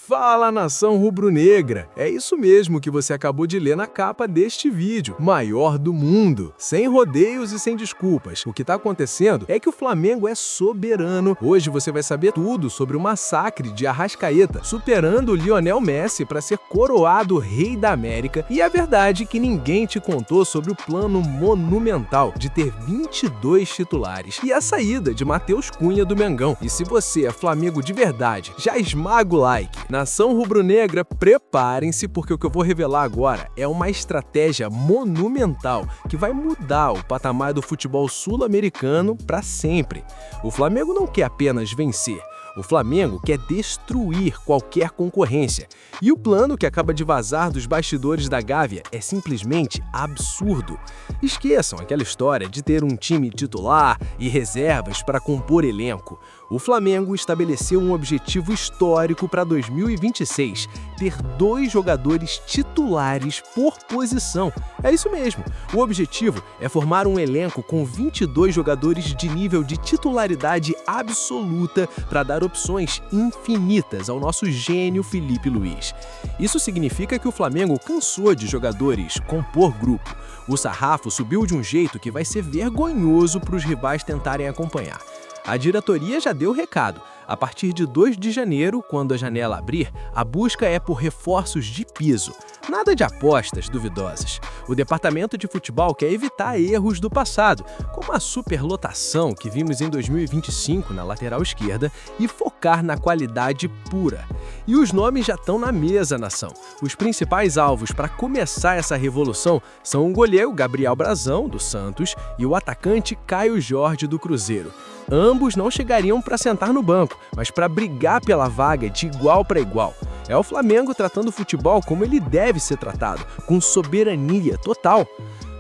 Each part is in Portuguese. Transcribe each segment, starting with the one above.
Fala, nação rubro-negra! É isso mesmo que você acabou de ler na capa deste vídeo, maior do mundo. Sem rodeios e sem desculpas. O que está acontecendo é que o Flamengo é soberano. Hoje você vai saber tudo sobre o massacre de Arrascaeta, superando o Lionel Messi para ser coroado rei da América. E a verdade é que ninguém te contou sobre o plano monumental de ter 22 titulares e a saída de Matheus Cunha do Mengão. E se você é Flamengo de verdade, já esmaga o like. Nação rubro-negra, preparem-se, porque o que eu vou revelar agora é uma estratégia monumental que vai mudar o patamar do futebol sul-americano para sempre. O Flamengo não quer apenas vencer. O Flamengo quer destruir qualquer concorrência. E o plano que acaba de vazar dos bastidores da Gávea é simplesmente absurdo. Esqueçam aquela história de ter um time titular e reservas para compor elenco. O Flamengo estabeleceu um objetivo histórico para 2026, ter 2 jogadores titulares por posição. É isso mesmo, o objetivo é formar um elenco com 22 jogadores de nível de titularidade absoluta para dar opções infinitas ao nosso gênio Felipe Luiz. Isso significa que o Flamengo cansou de jogadores compor grupo. O sarrafo subiu de um jeito que vai ser vergonhoso para os rivais tentarem acompanhar. A diretoria já deu o recado. A partir de 2 de janeiro, quando a janela abrir, a busca é por reforços de piso. Nada de apostas duvidosas. O departamento de futebol quer evitar erros do passado, como a superlotação que vimos em 2025 na lateral esquerda, e focar na qualidade pura. E os nomes já estão na mesa, nação. Os principais alvos para começar essa revolução são o goleiro Gabriel Brazão, do Santos, e o atacante Caio Jorge, do Cruzeiro. Ambos não chegariam para sentar no banco, mas para brigar pela vaga de igual para igual. É o Flamengo tratando o futebol como ele deve ser tratado, com soberania total.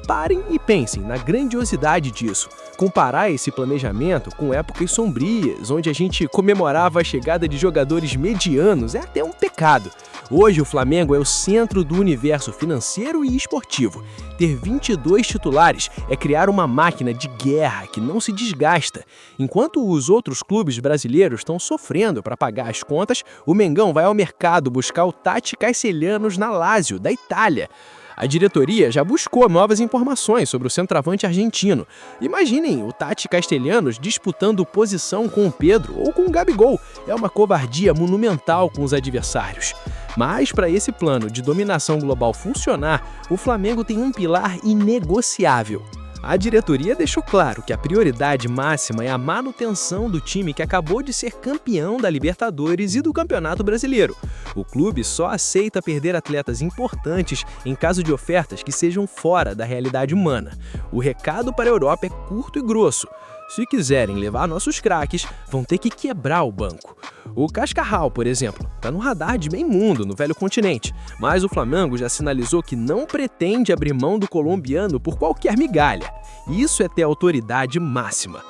Parem e pensem na grandiosidade disso. Comparar esse planejamento com épocas sombrias, onde a gente comemorava a chegada de jogadores medianos, é até um pecado. Hoje o Flamengo é o centro do universo financeiro e esportivo. Ter 22 titulares é criar uma máquina de guerra que não se desgasta. Enquanto os outros clubes brasileiros estão sofrendo para pagar as contas, o Mengão vai ao mercado buscar o Tati Castellanos na Lazio, da Itália. A diretoria já buscou novas informações sobre o centroavante argentino. Imaginem o Tati Castellanos disputando posição com o Pedro ou com o Gabigol. É uma covardia monumental com os adversários. Mas para esse plano de dominação global funcionar, o Flamengo tem um pilar inegociável. A diretoria deixou claro que a prioridade máxima é a manutenção do time que acabou de ser campeão da Libertadores e do Campeonato Brasileiro. O clube só aceita perder atletas importantes em caso de ofertas que sejam fora da realidade humana. O recado para a Europa é curto e grosso. Se quiserem levar nossos craques, vão ter que quebrar o banco. O Cascarral, por exemplo, está no radar de bem mundo no velho continente, mas o Flamengo já sinalizou que não pretende abrir mão do colombiano por qualquer migalha. Isso é ter autoridade máxima.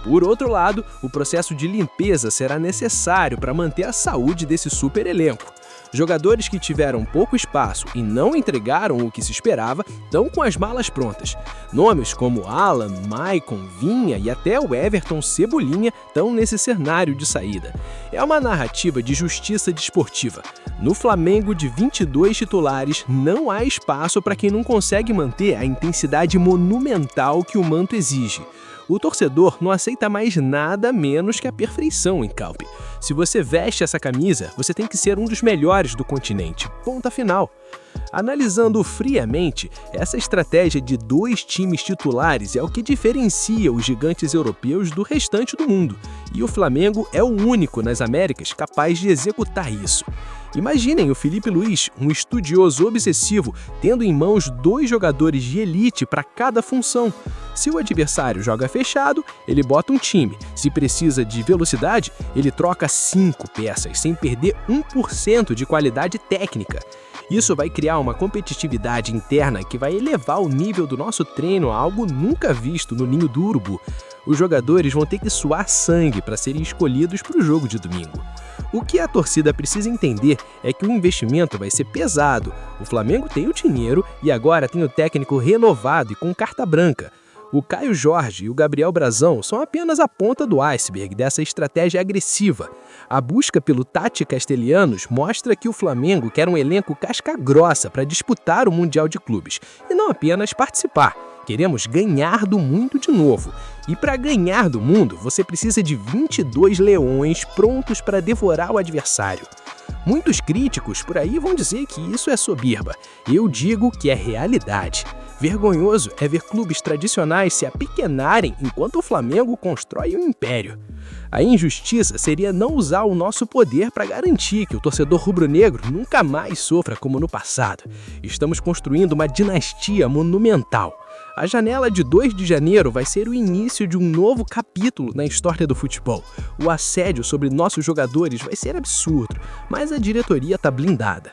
Por outro lado, o processo de limpeza será necessário para manter a saúde desse super elenco. Jogadores que tiveram pouco espaço e não entregaram o que se esperava estão com as malas prontas. Nomes como Alan, Maicon, Vinha e até o Everton Cebolinha estão nesse cenário de saída. É uma narrativa de justiça desportiva. No Flamengo de 22 titulares, não há espaço para quem não consegue manter a intensidade monumental que o manto exige. O torcedor não aceita mais nada menos que a perfeição em campo. Se você veste essa camisa, você tem que ser um dos melhores do continente. Ponto final. Analisando friamente, essa estratégia de 2 times titulares é o que diferencia os gigantes europeus do restante do mundo. E o Flamengo é o único nas Américas capaz de executar isso. Imaginem o Felipe Luiz, um estudioso obsessivo, tendo em mãos 2 jogadores de elite para cada função. Se o adversário joga fechado, ele bota um time. Se precisa de velocidade, ele troca 5 peças, sem perder 1% de qualidade técnica. Isso vai criar uma competitividade interna que vai elevar o nível do nosso treino a algo nunca visto no ninho do urubu. Os jogadores vão ter que suar sangue para serem escolhidos para o jogo de domingo. O que a torcida precisa entender é que o investimento vai ser pesado. O Flamengo tem o dinheiro e agora tem o técnico renovado e com carta branca. O Caio Jorge e o Gabriel Brazão são apenas a ponta do iceberg dessa estratégia agressiva. A busca pelo Tati Castelhanos mostra que o Flamengo quer um elenco casca-grossa para disputar o Mundial de Clubes, e não apenas participar. Queremos ganhar do mundo de novo. E para ganhar do mundo, você precisa de 22 leões prontos para devorar o adversário. Muitos críticos por aí vão dizer que isso é soberba. Eu digo que é realidade. Vergonhoso é ver clubes tradicionais se apequenarem enquanto o Flamengo constrói um império. A injustiça seria não usar o nosso poder para garantir que o torcedor rubro-negro nunca mais sofra como no passado. Estamos construindo uma dinastia monumental. A janela de 2 de janeiro vai ser o início de um novo capítulo na história do futebol. O assédio sobre nossos jogadores vai ser absurdo, mas a diretoria está blindada.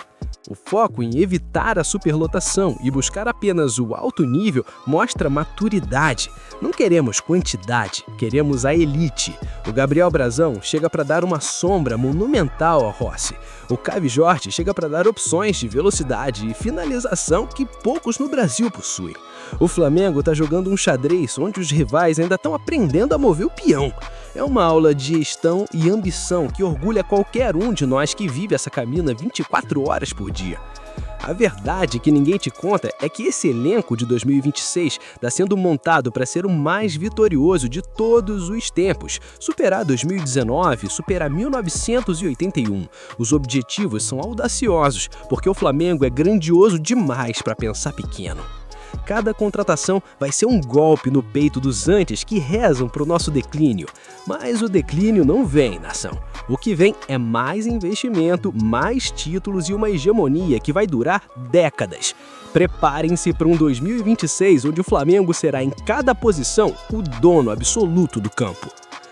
O foco em evitar a superlotação e buscar apenas o alto nível mostra maturidade. Não queremos quantidade, queremos a elite. O Gabriel Brazão chega para dar uma sombra monumental ao Rossi. O Caio Jorge chega para dar opções de velocidade e finalização que poucos no Brasil possuem. O Flamengo está jogando um xadrez onde os rivais ainda estão aprendendo a mover o peão. É uma aula de gestão e ambição que orgulha qualquer um de nós que vive essa caminha 24 horas por dia. A verdade que ninguém te conta é que esse elenco de 2026 está sendo montado para ser o mais vitorioso de todos os tempos, superar 2019, superar 1981. Os objetivos são audaciosos, porque o Flamengo é grandioso demais para pensar pequeno. Cada contratação vai ser um golpe no peito dos antes que rezam para o nosso declínio. Mas o declínio não vem, nação. O que vem é mais investimento, mais títulos e uma hegemonia que vai durar décadas. Preparem-se para um 2026 onde o Flamengo será em cada posição o dono absoluto do campo.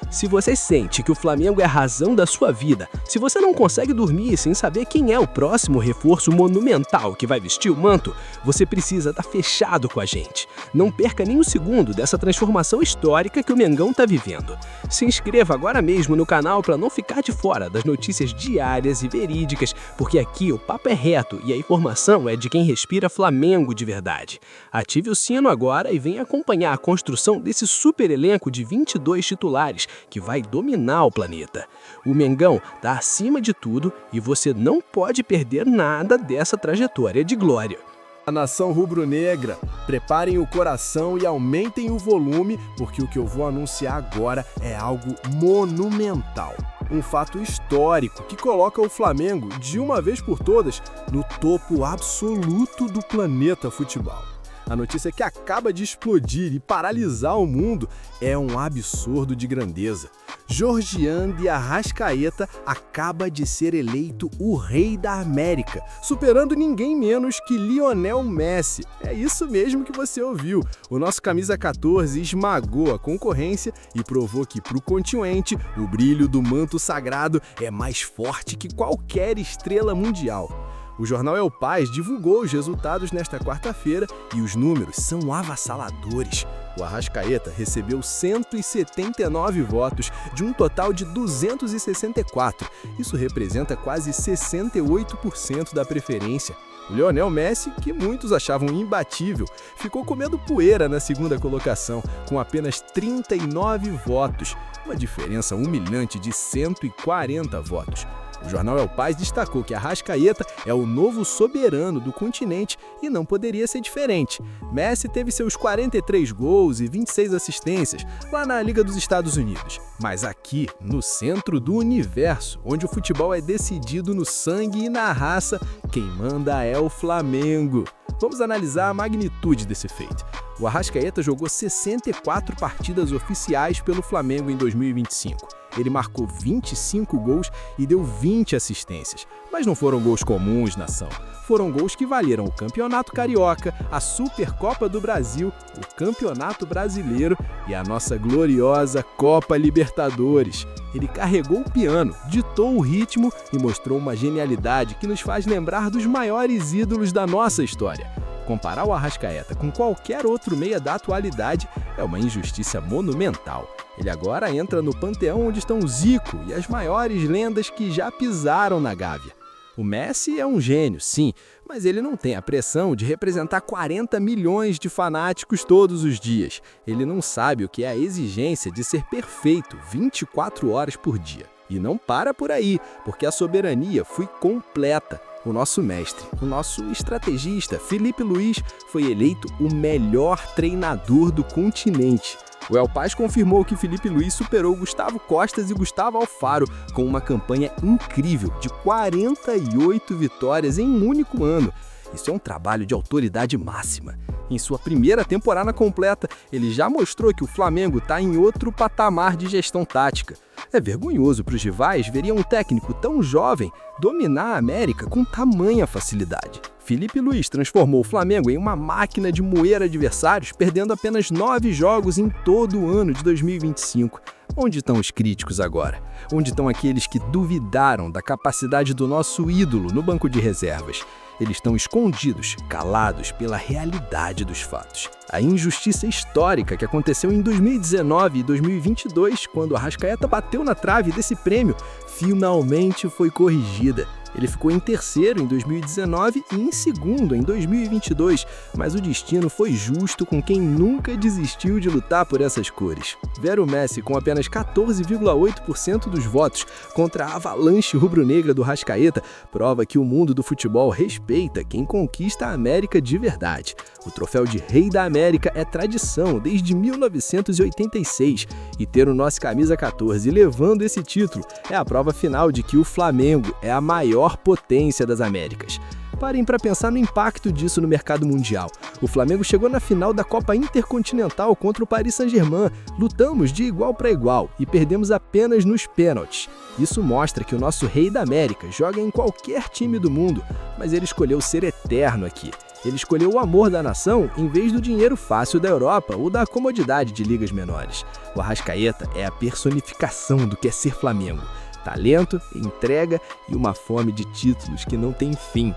Se você sente que o Flamengo é a razão da sua vida, se você não consegue dormir sem saber quem é o próximo reforço monumental que vai vestir o manto, você precisa estar fechado com a gente. Não perca nem um segundo dessa transformação histórica que o Mengão está vivendo. Se inscreva agora mesmo no canal para não ficar de fora das notícias diárias e verídicas, porque aqui o papo é reto e a informação é de quem respira Flamengo de verdade. Ative o sino agora e venha acompanhar a construção desse super elenco de 22 titulares que vai dominar o planeta. O Mengão está acima de tudo e você não pode perder nada dessa trajetória de glória. A nação rubro-negra, preparem o coração e aumentem o volume, porque o que eu vou anunciar agora é algo monumental. Um fato histórico que coloca o Flamengo, de uma vez por todas, no topo absoluto do planeta futebol. A notícia que acaba de explodir e paralisar o mundo é um absurdo de grandeza. Georgian de Arrascaeta acaba de ser eleito o Rei da América, superando ninguém menos que Lionel Messi. É isso mesmo que você ouviu. O nosso camisa 14 esmagou a concorrência e provou que para o continente o brilho do manto sagrado é mais forte que qualquer estrela mundial. O jornal El País divulgou os resultados nesta quarta-feira e os números são avassaladores. O Arrascaeta recebeu 179 votos de um total de 264. Isso representa quase 68% da preferência. O Lionel Messi, que muitos achavam imbatível, ficou comendo poeira na segunda colocação, com apenas 39 votos, uma diferença humilhante de 140 votos. O jornal El País destacou que Arrascaeta é o novo soberano do continente e não poderia ser diferente. Messi teve seus 43 gols e 26 assistências lá na Liga dos Estados Unidos. Mas aqui, no centro do universo, onde o futebol é decidido no sangue e na raça, quem manda é o Flamengo. Vamos analisar a magnitude desse feito. O Arrascaeta jogou 64 partidas oficiais pelo Flamengo em 2025. Ele marcou 25 gols e deu 20 assistências. Mas não foram gols comuns, nação. Foram gols que valeram o Campeonato Carioca, a Supercopa do Brasil, o Campeonato Brasileiro e a nossa gloriosa Copa Libertadores. Ele carregou o piano, ditou o ritmo e mostrou uma genialidade que nos faz lembrar dos maiores ídolos da nossa história. Comparar o Arrascaeta com qualquer outro meia da atualidade é uma injustiça monumental. Ele agora entra no panteão onde estão o Zico e as maiores lendas que já pisaram na Gávea. O Messi é um gênio, sim, mas ele não tem a pressão de representar 40 milhões de fanáticos todos os dias. Ele não sabe o que é a exigência de ser perfeito 24 horas por dia. E não para por aí, porque a soberania foi completa. O nosso mestre, o nosso estrategista, Filipe Luís, foi eleito o melhor treinador do continente. O El Paz confirmou que Filipe Luís superou Gustavo Costas e Gustavo Alfaro com uma campanha incrível de 48 vitórias em um único ano. Isso é um trabalho de autoridade máxima. Em sua primeira temporada completa, ele já mostrou que o Flamengo está em outro patamar de gestão tática. É vergonhoso para os rivais verem um técnico tão jovem dominar a América com tamanha facilidade. Filipe Luís transformou o Flamengo em uma máquina de moer adversários, perdendo apenas 9 jogos em todo o ano de 2025. Onde estão os críticos agora? Onde estão aqueles que duvidaram da capacidade do nosso ídolo no banco de reservas? Eles estão escondidos, calados pela realidade dos fatos. A injustiça histórica que aconteceu em 2019 e 2022, quando a Arrascaeta bateu na trave desse prêmio, finalmente foi corrigida. Ele ficou em terceiro em 2019 e em segundo em 2022, mas o destino foi justo com quem nunca desistiu de lutar por essas cores. Ver o Messi com apenas 14,8% dos votos contra a avalanche rubro-negra do Arrascaeta prova que o mundo do futebol respeita quem conquista a América de verdade. O troféu de Rei da América é tradição desde 1986 e ter o nosso camisa 14 levando esse título é a prova final de que o Flamengo é a maior potência das Américas. Parem para pensar no impacto disso no mercado mundial. O Flamengo chegou na final da Copa Intercontinental contra o Paris Saint-Germain. Lutamos de igual para igual e perdemos apenas nos pênaltis. Isso mostra que o nosso Rei da América joga em qualquer time do mundo, mas ele escolheu ser eterno aqui. Ele escolheu o amor da nação em vez do dinheiro fácil da Europa ou da comodidade de ligas menores. O Arrascaeta é a personificação do que é ser Flamengo. Talento, entrega e uma fome de títulos que não tem fim.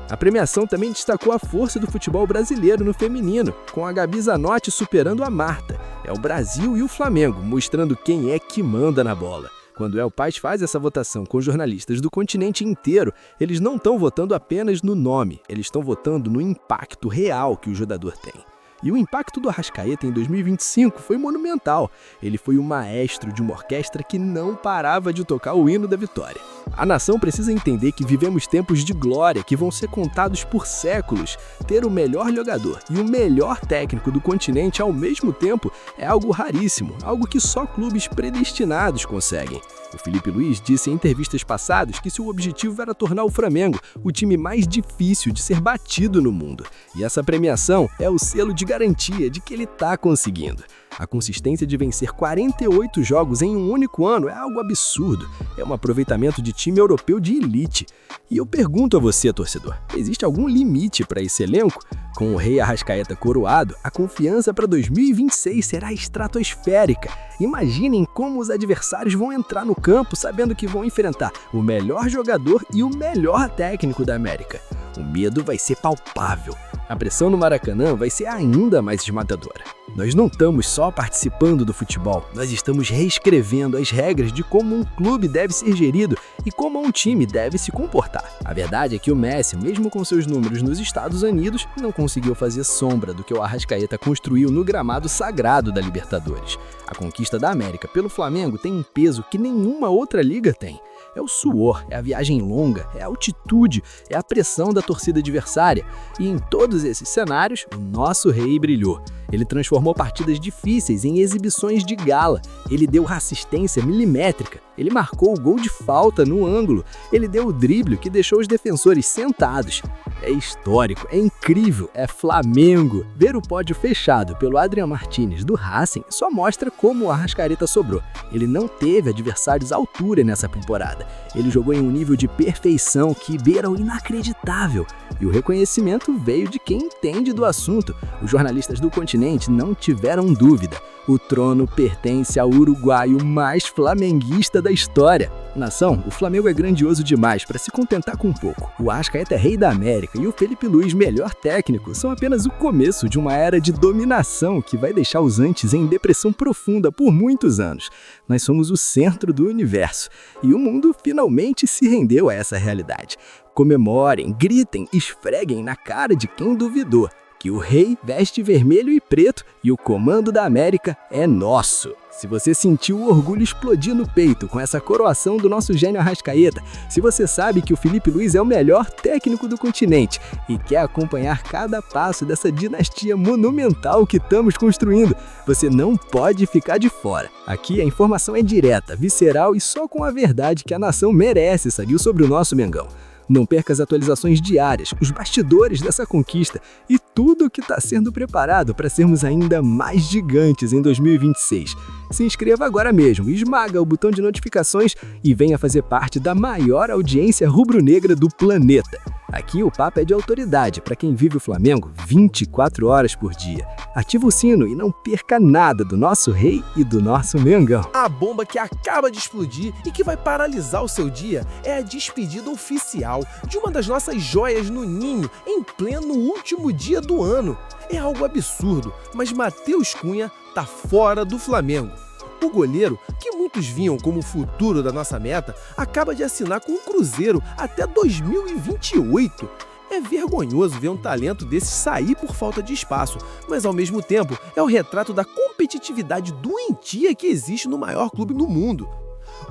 A premiação também destacou a força do futebol brasileiro no feminino, com a Gabi Zanotti superando a Marta. É o Brasil e o Flamengo mostrando quem é que manda na bola. Quando o El Paz faz essa votação com jornalistas do continente inteiro, eles não estão votando apenas no nome, eles estão votando no impacto real que o jogador tem. E o impacto do Arrascaeta em 2025 foi monumental. Ele foi o maestro de uma orquestra que não parava de tocar o hino da vitória. A nação precisa entender que vivemos tempos de glória que vão ser contados por séculos. Ter o melhor jogador e o melhor técnico do continente ao mesmo tempo é algo raríssimo, algo que só clubes predestinados conseguem. O Filipe Luís disse em entrevistas passadas que seu objetivo era tornar o Flamengo o time mais difícil de ser batido no mundo. E essa premiação é o selo de garantia de que ele está conseguindo. A consistência de vencer 48 jogos em um único ano é algo absurdo. É um aproveitamento de time europeu de elite. E eu pergunto a você, torcedor, existe algum limite para esse elenco? Com o Rei Arrascaeta coroado, a confiança para 2026 será estratosférica. Imaginem como os adversários vão entrar no campo sabendo que vão enfrentar o melhor jogador e o melhor técnico da América. O medo vai ser palpável. A pressão no Maracanã vai ser ainda mais esmagadora. Nós não estamos só participando do futebol, nós estamos reescrevendo as regras de como um clube deve ser gerido e como um time deve se comportar. A verdade é que o Messi, mesmo com seus números nos Estados Unidos, não conseguiu fazer sombra do que o Arrascaeta construiu no gramado sagrado da Libertadores. A conquista da América pelo Flamengo tem um peso que nenhuma outra liga tem. É o suor, é a viagem longa, é a altitude, é a pressão da torcida adversária. E em todos esses cenários, o nosso rei brilhou. Ele transformou partidas difíceis em exibições de gala. Ele deu assistência milimétrica. Ele marcou o gol de falta no ângulo. Ele deu o drible que deixou os defensores sentados. É histórico, é incrível, é Flamengo. Ver o pódio fechado pelo Adrian Martínez do Racing só mostra como o Arrascaeta sobrou. Ele não teve adversários à altura nessa temporada. Ele jogou em um nível de perfeição que beira o inacreditável. E o reconhecimento veio de quem entende do assunto. Os jornalistas do continente não tiveram dúvida. O trono pertence ao uruguaio mais flamenguista da história. Nação, o Flamengo é grandioso demais para se contentar com pouco. O Arrascaeta é rei da América e o Felipe Luiz, melhor técnico, são apenas o começo de uma era de dominação que vai deixar os antes em depressão profunda por muitos anos. Nós somos o centro do universo e o mundo finalmente se rendeu a essa realidade. Comemorem, gritem, esfreguem na cara de quem duvidou que o rei veste vermelho e preto e o comando da América é nosso. Se você sentiu o orgulho explodir no peito com essa coroação do nosso gênio Arrascaeta, se você sabe que o Felipe Luiz é o melhor técnico do continente e quer acompanhar cada passo dessa dinastia monumental que estamos construindo, você não pode ficar de fora. Aqui a informação é direta, visceral e só com a verdade que a nação merece saber sobre o nosso Mengão. Não perca as atualizações diárias, os bastidores dessa conquista e tudo o que está sendo preparado para sermos ainda mais gigantes em 2026. Se inscreva agora mesmo, esmaga o botão de notificações e venha fazer parte da maior audiência rubro-negra do planeta. Aqui o papo é de autoridade para quem vive o Flamengo 24 horas por dia. Ativa o sino e não perca nada do nosso rei e do nosso Mengão. A bomba que acaba de explodir e que vai paralisar o seu dia é a despedida oficial de uma das nossas joias no ninho em pleno último dia do ano. É algo absurdo, mas Matheus Cunha tá fora do Flamengo. O goleiro, que muitos viam como o futuro da nossa meta, acaba de assinar com o Cruzeiro até 2028. É vergonhoso ver um talento desse sair por falta de espaço, mas ao mesmo tempo é o retrato da competitividade doentia que existe no maior clube do mundo.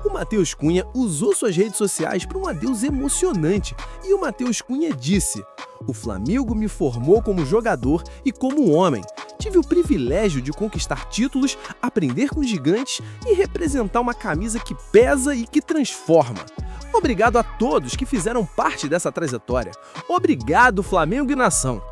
O Matheus Cunha usou suas redes sociais para um adeus emocionante e o Matheus Cunha disse: "O Flamengo me formou como jogador e como homem. Tive o privilégio de conquistar títulos, aprender com gigantes e representar uma camisa que pesa e que transforma. Obrigado a todos que fizeram parte dessa trajetória. Obrigado, Flamengo e nação."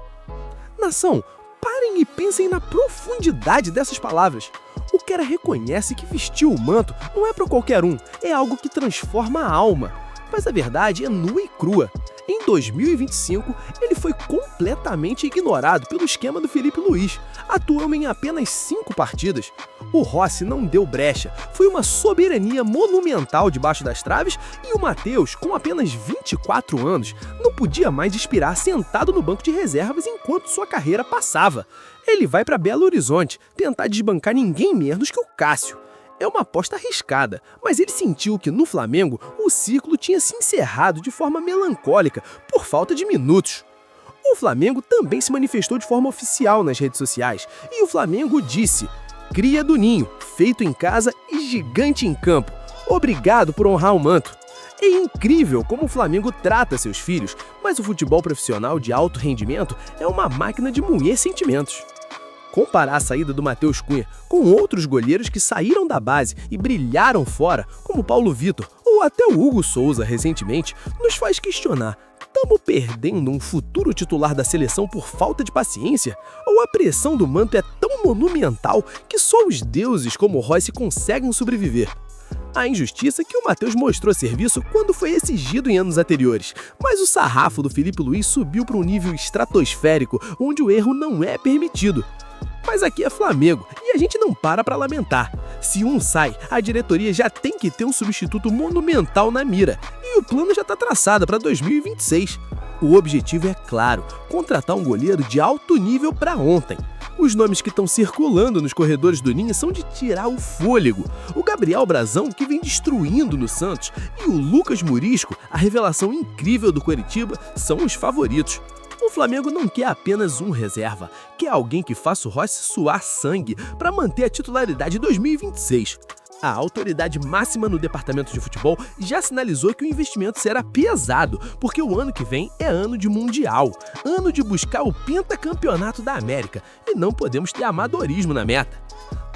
Nação, parem e pensem na profundidade dessas palavras. O cara reconhece que vestir o manto não é para qualquer um, é algo que transforma a alma. Mas a verdade é nua e crua. Em 2025, ele foi completamente ignorado pelo esquema do Felipe Luiz. Atuou em apenas 5 partidas. O Rossi não deu brecha, foi uma soberania monumental debaixo das traves e o Matheus, com apenas 24 anos, não podia mais respirar sentado no banco de reservas enquanto sua carreira passava. Ele vai para Belo Horizonte tentar desbancar ninguém menos que o Cássio. É uma aposta arriscada, mas ele sentiu que no Flamengo o ciclo tinha se encerrado de forma melancólica por falta de minutos. O Flamengo também se manifestou de forma oficial nas redes sociais e o Flamengo disse: "Cria do ninho, feito em casa e gigante em campo. Obrigado por honrar o manto." É incrível como o Flamengo trata seus filhos, mas o futebol profissional de alto rendimento é uma máquina de moer sentimentos. Comparar a saída do Matheus Cunha com outros goleiros que saíram da base e brilharam fora, como Paulo Vitor ou até o Hugo Souza recentemente, nos faz questionar: estamos perdendo um futuro titular da seleção por falta de paciência? Ou a pressão do manto é tão monumental que só os deuses como o Rossi conseguem sobreviver? A injustiça é que o Matheus mostrou serviço quando foi exigido em anos anteriores, mas o sarrafo do Felipe Luiz subiu para um nível estratosférico onde o erro não é permitido. Mas aqui é Flamengo e a gente não para lamentar. Se um sai, a diretoria já tem que ter um substituto monumental na mira e o plano já está traçado para 2026. O objetivo é claro: contratar um goleiro de alto nível para ontem. Os nomes que estão circulando nos corredores do Ninho são de tirar o fôlego. O Gabriel Brazão, que vem destruindo no Santos, e o Lucas Murisco, a revelação incrível do Coritiba, são os favoritos. O Flamengo não quer apenas um reserva, quer alguém que faça o Rossi suar sangue para manter a titularidade em 2026. A autoridade máxima no departamento de futebol já sinalizou que o investimento será pesado, porque o ano que vem é ano de Mundial, ano de buscar o pentacampeonato da América, e não podemos ter amadorismo na meta.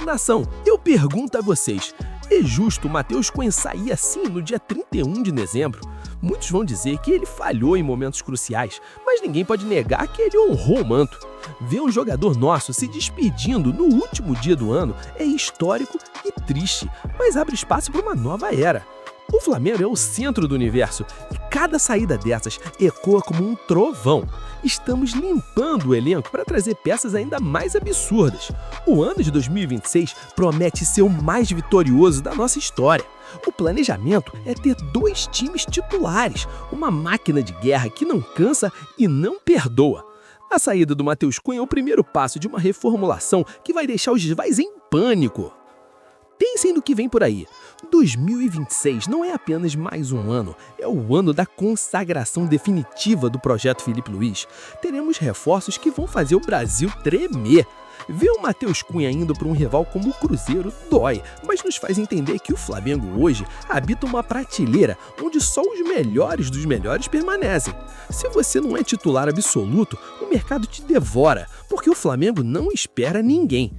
Nação, eu pergunto a vocês: é justo o Matheus Cunha sair assim no dia 31 de dezembro? Muitos vão dizer que ele falhou em momentos cruciais, mas ninguém pode negar que ele honrou o manto. Ver um jogador nosso se despedindo no último dia do ano é histórico e triste, mas abre espaço para uma nova era. O Flamengo é o centro do universo e cada saída dessas ecoa como um trovão. Estamos limpando o elenco para trazer peças ainda mais absurdas. O ano de 2026 promete ser o mais vitorioso da nossa história. O planejamento é ter 2 times titulares, uma máquina de guerra que não cansa e não perdoa. A saída do Matheus Cunha é o primeiro passo de uma reformulação que vai deixar os rivais em pânico. Pensem no que vem por aí. 2026 não é apenas mais um ano, é o ano da consagração definitiva do projeto Felipe Luiz. Teremos reforços que vão fazer o Brasil tremer. Ver o Matheus Cunha indo para um rival como o Cruzeiro dói, mas nos faz entender que o Flamengo hoje habita uma prateleira onde só os melhores dos melhores permanecem. Se você não é titular absoluto, o mercado te devora, porque o Flamengo não espera ninguém.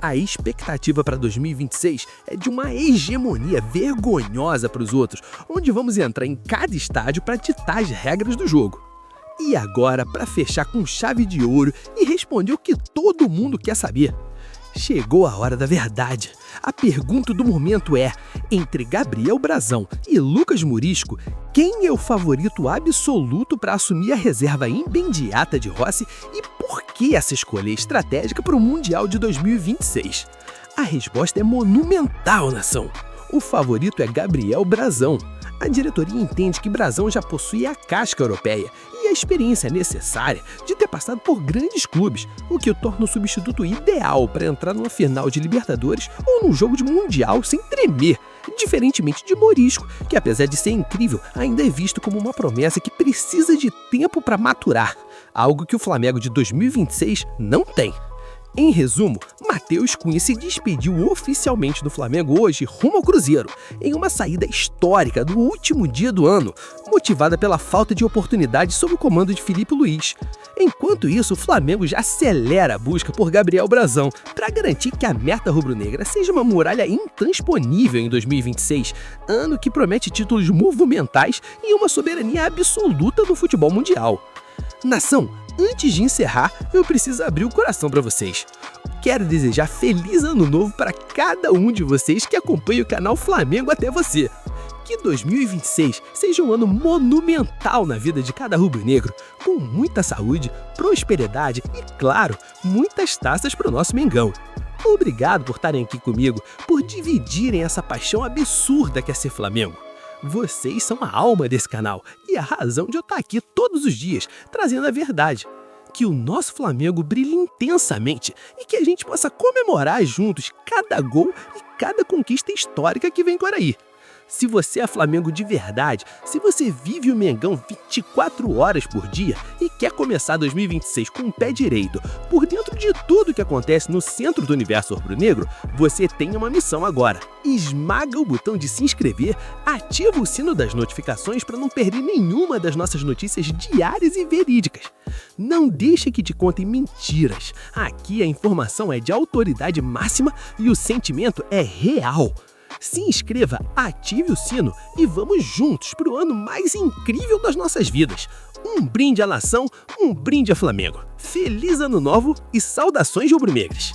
A expectativa para 2026 é de uma hegemonia vergonhosa para os outros, onde vamos entrar em cada estádio para ditar as regras do jogo. E agora, para fechar com chave de ouro e responder o que todo mundo quer saber. Chegou a hora da verdade. A pergunta do momento é, entre Gabriel Brazão e Lucas Murisco, quem é o favorito absoluto para assumir a reserva imediata de Rossi e por que essa escolha é estratégica para o Mundial de 2026? A resposta é monumental, nação. O favorito é Gabriel Brazão. A diretoria entende que Brazão já possui a casca europeia e a experiência necessária de ter passado por grandes clubes, o que o torna o substituto ideal para entrar numa final de Libertadores ou num jogo de Mundial sem tremer, diferentemente de Murisco, que apesar de ser incrível, ainda é visto como uma promessa que precisa de tempo para maturar, algo que o Flamengo de 2026 não tem. Em resumo, Matheus Cunha se despediu oficialmente do Flamengo hoje rumo ao Cruzeiro, em uma saída histórica do último dia do ano, motivada pela falta de oportunidade sob o comando de Felipe Luiz. Enquanto isso, o Flamengo já acelera a busca por Gabriel Brazão para garantir que a meta rubro-negra seja uma muralha intransponível em 2026, ano que promete títulos monumentais e uma soberania absoluta no futebol mundial. Nação, antes de encerrar, eu preciso abrir o coração para vocês. Quero desejar feliz ano novo para cada um de vocês que acompanha o canal Flamengo até você. Que 2026 seja um ano monumental na vida de cada rubro-negro, com muita saúde, prosperidade e, claro, muitas taças para o nosso Mengão. Obrigado por estarem aqui comigo, por dividirem essa paixão absurda que é ser Flamengo. Vocês são a alma desse canal e a razão de eu estar aqui todos os dias, trazendo a verdade. Que o nosso Flamengo brilhe intensamente e que a gente possa comemorar juntos cada gol e cada conquista histórica que vem por aí. Se você é Flamengo de verdade, se você vive o Mengão 24 horas por dia e quer começar 2026 com o pé direito, por dentro de tudo que acontece no centro do universo rubro-negro, você tem uma missão agora. Esmaga o botão de se inscrever, ativa o sino das notificações para não perder nenhuma das nossas notícias diárias e verídicas. Não deixe que te contem mentiras. Aqui a informação é de autoridade máxima e o sentimento é real. Se inscreva, ative o sino e vamos juntos para o ano mais incrível das nossas vidas. Um brinde à nação, um brinde a Flamengo. Feliz ano novo e saudações rubro-negras!